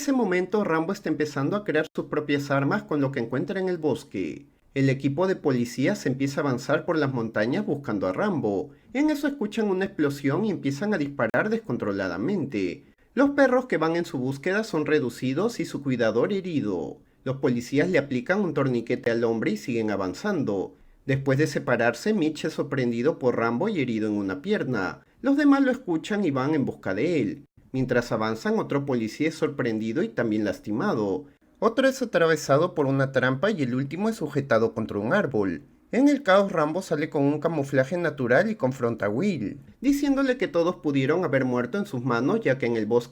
ese momento, Rambo está empezando a crear sus propias armas con lo que encuentra en el bosque. El equipo de policías empieza a avanzar por las montañas buscando a Rambo. En eso escuchan una explosión y empiezan a disparar descontroladamente. Los perros que van en su búsqueda son reducidos y su cuidador herido. Los policías le aplican un torniquete al hombre y siguen avanzando. Después de separarse, Mitch es sorprendido por Rambo y herido en una pierna. Los demás lo escuchan y van en busca de él. Mientras avanzan, otro policía es sorprendido y también lastimado. Otro es atravesado por una trampa y el último es sujetado contra un árbol. En el caos, Rambo sale con un camuflaje natural y confronta a Will, diciéndole que todos pudieron haber muerto en sus manos ya que en el bosque